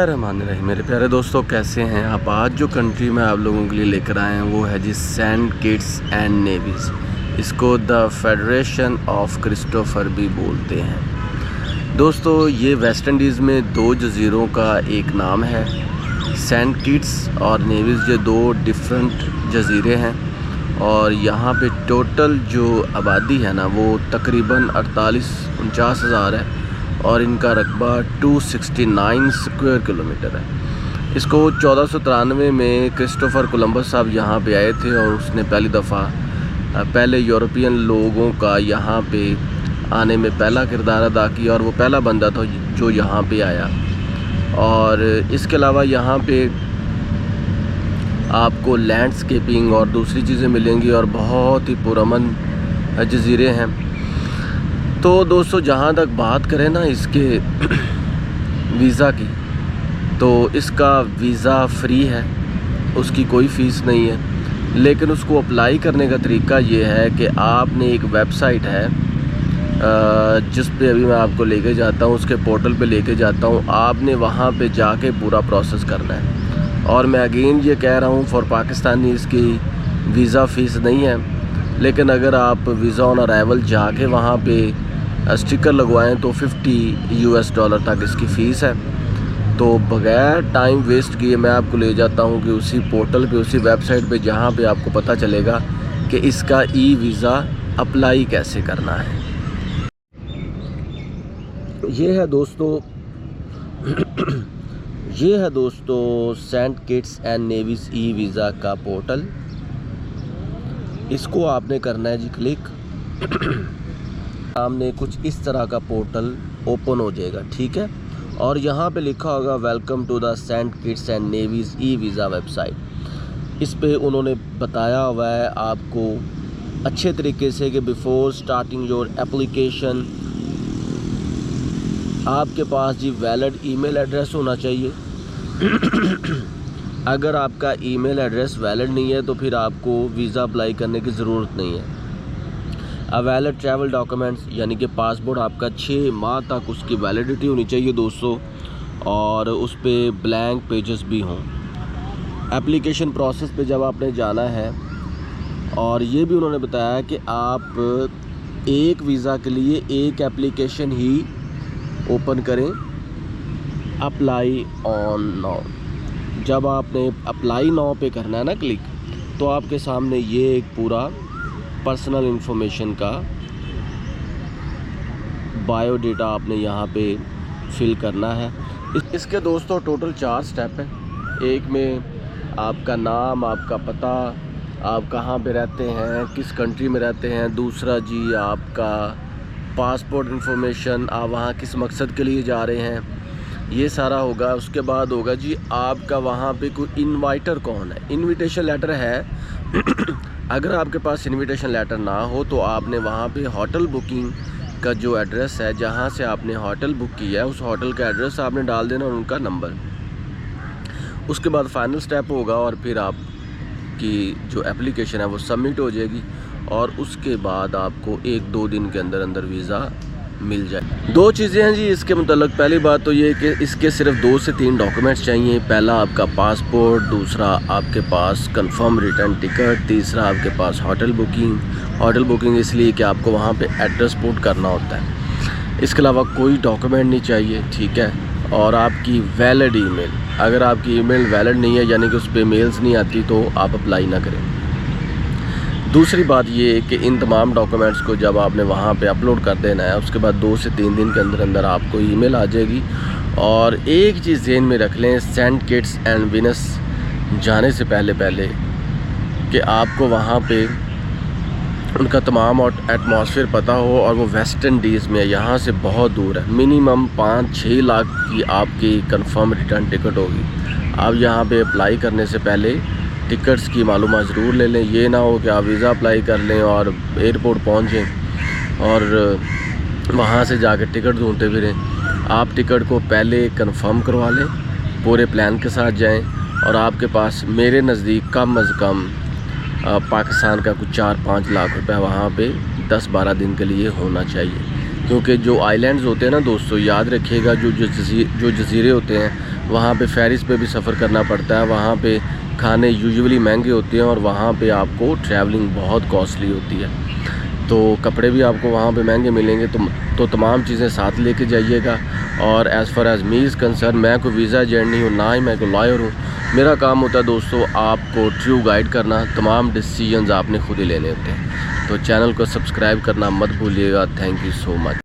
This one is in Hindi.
रहमान रहीम। मेरे प्यारे दोस्तों, कैसे हैं आप। आज जो कंट्री में आप लोगों के लिए लेकर आए हैं वो है जी सेंट किट्स एंड नेवीज़। इसको द फेडरेशन ऑफ क्रिस्टोफर भी बोलते हैं। दोस्तों, ये वेस्ट इंडीज़ में दो जज़ीरों का एक नाम है। सेंट किट्स और नेवीज़, ये दो डिफरेंट जज़ीरे हैं और यहाँ पे टोटल जो आबादी है ना वो तकरीबन 48-49 हज़ार है और इनका रकबा 269 स्क्वायर किलोमीटर है। इसको 1493 में क्रिस्टोफर कोलंबस साहब यहाँ पे आए थे और उसने पहली दफ़ा पहले यूरोपियन लोगों का यहाँ पे आने में पहला किरदार अदा किया और वो पहला बंदा था जो यहाँ पे आया। और इसके अलावा यहाँ पे आपको लैंडस्केपिंग और दूसरी चीज़ें मिलेंगी और बहुत ही पुरअमन जज़ीरे हैं। तो दोस्तों, जहाँ तक बात करें ना इसके वीज़ा की, तो इसका वीज़ा फ्री है, उसकी कोई फ़ीस नहीं है। लेकिन उसको अप्लाई करने का तरीका ये है कि आपने एक वेबसाइट है जिस पे अभी मैं आपको लेके जाता हूँ, उसके पोर्टल पे लेके जाता हूँ। आपने वहाँ पे जाके पूरा प्रोसेस करना है। और मैं अगेन ये कह रहा हूँ, फॉर पाकिस्तानी इसकी वीज़ा फ़ीस नहीं है। लेकिन अगर आप वीज़ा ऑन अराइवल जाके वहाँ पे स्टिकर लगवाएं तो $50 तक इसकी फ़ीस है। तो बग़ैर टाइम वेस्ट किए मैं आपको ले जाता हूं कि उसी पोर्टल पे, उसी वेबसाइट पे, जहां पे आपको पता चलेगा कि इसका ई वीज़ा अप्लाई कैसे करना है। ये है दोस्तों Saint Kitts and Nevis e visa का पोर्टल। इसको आपने करना है जी क्लिक। सामने कुछ इस तरह का पोर्टल ओपन हो जाएगा, ठीक है। और यहाँ पे लिखा होगा welcome to the Saint Kitts and Nevis e visa website. इस पे उन्होंने बताया हुआ है आपको अच्छे तरीके से कि बिफोर स्टार्टिंग योर एप्लीकेशन आपके पास जी वैलिड ईमेल एड्रेस होना चाहिए। अगर आपका ईमेल एड्रेस वैलिड नहीं है तो फिर आपको वीज़ा अप्लाई करने की ज़रूरत नहीं है। वैलिड ट्रैवल डॉक्यूमेंट्स, यानी कि पासपोर्ट आपका 6 माह तक उसकी वैलिडिटी होनी चाहिए दोस्तों, और उस पर ब्लैंक पेजेस भी हों। एप्लीकेशन प्रोसेस पे जब आपने जाना है, और ये भी उन्होंने बताया कि आप एक वीज़ा के लिए एक एप्लीकेशन ही ओपन करें, अप्लाई ऑन नाउ। जब आपने अप्लाई नाउ पे करना है ना क्लिक, तो आपके सामने ये एक पूरा पर्सनल इन्फॉर्मेशन का बायोडाटा आपने यहाँ पे फिल करना है। इसके दोस्तों टोटल 4 स्टेप हैं। एक में आपका नाम, आपका पता, आप कहाँ पे रहते हैं, किस कंट्री में रहते हैं। दूसरा जी आपका पासपोर्ट इन्फॉर्मेशन, आप वहाँ किस मकसद के लिए जा रहे हैं, ये सारा होगा। उसके बाद होगा जी आपका वहाँ पे कोई इनवाइटर कौन है, इनविटेशन लेटर है। अगर आपके पास इनविटेशन लेटर ना हो तो आपने वहाँ पे होटल बुकिंग का जो एड्रेस है, जहाँ से आपने होटल बुक किया है, उस होटल का एड्रेस आपने डाल देना और उनका नंबर। उसके बाद फाइनल स्टेप होगा और फिर आपकी जो एप्लीकेशन है वो सबमिट हो जाएगी और उसके बाद आपको 1-2 दिन के अंदर अंदर वीज़ा मिल जाए। 2 चीज़ें हैं जी इसके मतलब। पहली बात तो ये कि इसके सिर्फ 2 से 3 डॉक्यूमेंट्स चाहिए। पहला आपका पासपोर्ट, दूसरा आपके पास कंफर्म रिटर्न टिकट, तीसरा आपके पास होटल बुकिंग इसलिए कि आपको वहाँ पे एड्रेस पुट करना होता है। इसके अलावा कोई डॉक्यूमेंट नहीं चाहिए, ठीक है। और आपकी वैलिड ईमेल, अगर आपकी ईमेल वैलिड नहीं है, यानी कि उस पर मेल्स नहीं आती, तो आप अप्लाई ना करें। दूसरी बात ये है कि इन तमाम डॉक्यूमेंट्स को जब आपने वहाँ पे अपलोड कर देना है, उसके बाद 2 से 3 दिन के अंदर अंदर आपको ईमेल आ जाएगी। और एक चीज़ ज़हन में रख लें, सेंट किट्स एंड वीनस जाने से पहले कि आपको वहाँ पे उनका तमाम एटमॉस्फेयर पता हो, और वो वेस्ट इंडीज़ में यहाँ से बहुत दूर है। मिनिमम 5-6 लाख की आपकी कंफर्म रिटर्न टिकट होगी। आप यहाँ पे अप्लाई करने से पहले टिकट्स की मालूमात ज़रूर ले लें। ये ना हो कि आप वीज़ा अप्लाई कर लें और एयरपोर्ट पहुँचें और वहाँ से जाकर टिकट ढूंढते फिरें। आप टिकट को पहले कंफर्म करवा लें, पूरे प्लान के साथ जाएं, और आपके पास मेरे नज़दीक कम अज़ कम पाकिस्तान का कुछ 4-5 लाख रुपए वहाँ पे 10-12 दिन के लिए होना चाहिए। क्योंकि जो आइलैंड्स होते हैं ना दोस्तों, याद रखिएगा, जो जज़ीरे होते हैं वहाँ पे फेरिस पे भी सफ़र करना पड़ता है। वहाँ पे खाने यूजुअली महंगे होते हैं और वहाँ पे आपको ट्रैवलिंग बहुत कॉस्टली होती है। तो कपड़े भी आपको वहाँ पे महंगे मिलेंगे, तो तमाम चीज़ें साथ लेके जाइएगा। और as far as me is concern, मैं कोई वीज़ा एजेंट नहीं हूँ, ना ही मैं कोई लॉयर हूँ। मेरा काम होता है दोस्तों आपको ट्रू गाइड करना, तमाम डिसीजंस आपने खुद ही लेने होते हैं। तो चैनल को सब्सक्राइब करना मत भूलिएगा। Thank you so much.